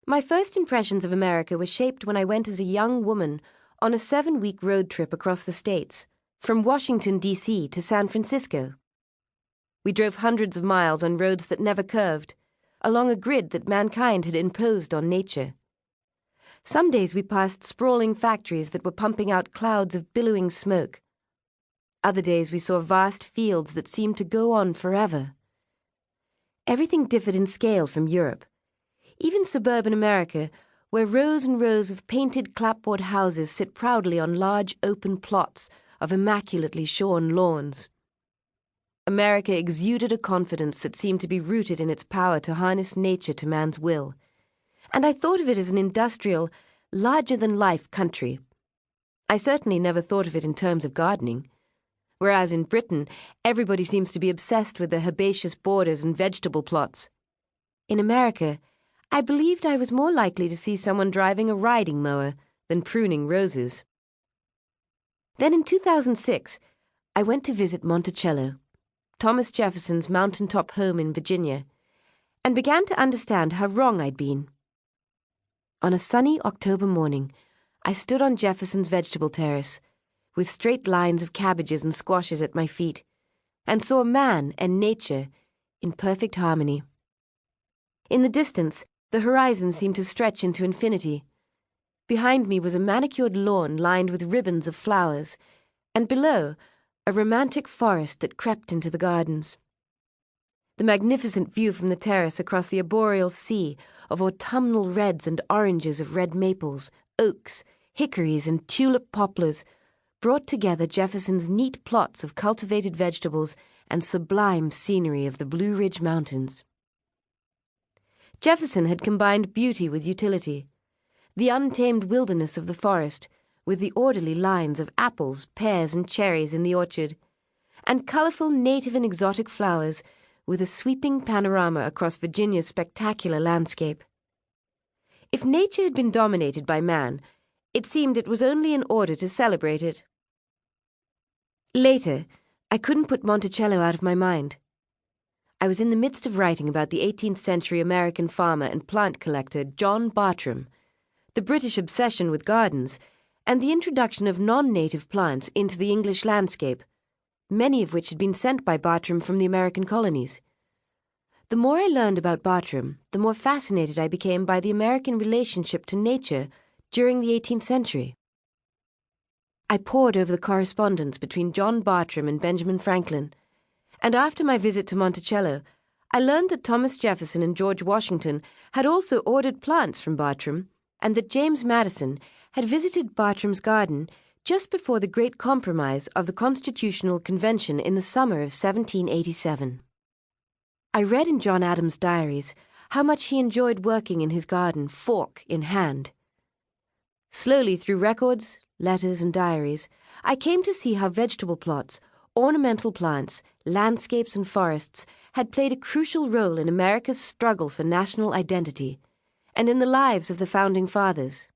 My first impressions of America were shaped when I went as a young woman on a 7-week road trip across the states, from Washington, D.C. to San Francisco. We drove hundreds of miles on roads that never curved, along a grid that mankind had imposed on nature. Some days we passed sprawling factories that were pumping out clouds of billowing smoke. Other days we saw vast fields that seemed to go on forever. Everything differed in scale from Europe. Even suburban America, where rows and rows of painted clapboard houses sit proudly on large open plots of immaculately shorn lawns. America exuded a confidence that seemed to be rooted in its power to harness nature to man's will, and I thought of it as an industrial, larger-than-life country. I certainly never thought of it in terms of gardening. Whereas in Britain, everybody seems to be obsessed with their herbaceous borders and vegetable plots. In America, I believed I was more likely to see someone driving a riding mower than pruning roses. Then in 2006, I went to visit Monticello, Thomas Jefferson's mountaintop home in Virginia, and began to understand how wrong I'd been. On a sunny October morning, I stood on Jefferson's vegetable terrace, with straight lines of cabbages and squashes at my feet, and saw man and nature in perfect harmony. In the distance, the horizon seemed to stretch into infinity. Behind me was a manicured lawn lined with ribbons of flowers, and below, a romantic forest that crept into the gardens. The magnificent view from the terrace across the arboreal sea of autumnal reds and oranges of red maples, oaks, hickories, and tulip poplars brought together Jefferson's neat plots of cultivated vegetables and sublime scenery of the Blue Ridge Mountains. Jefferson had combined beauty with utility, the untamed wilderness of the forest with the orderly lines of apples, pears, and cherries in the orchard, and colorful native and exotic flowers with a sweeping panorama across Virginia's spectacular landscape. If nature had been dominated by man, it seemed it was only in order to celebrate it. Later, I couldn't put Monticello out of my mind. I was in the midst of writing about the 18th century American farmer and plant collector John Bartram, the British obsession with gardens, and the introduction of non-native plants into the English landscape, many of which had been sent by Bartram from the American colonies. The more I learned about Bartram, the more fascinated I became by the American relationship to nature during the 18th century. I pored over the correspondence between John Bartram and Benjamin Franklin, and after my visit to Monticello, I learned that Thomas Jefferson and George Washington had also ordered plants from Bartram, and that James Madison had visited Bartram's garden just before the Great Compromise of the Constitutional Convention in the summer of 1787. I read in John Adams' diaries how much he enjoyed working in his garden, fork in hand. Slowly through records, letters, and diaries, I came to see how vegetable plots, ornamental plants, landscapes, and forests had played a crucial role in America's struggle for national identity and in the lives of the Founding Fathers.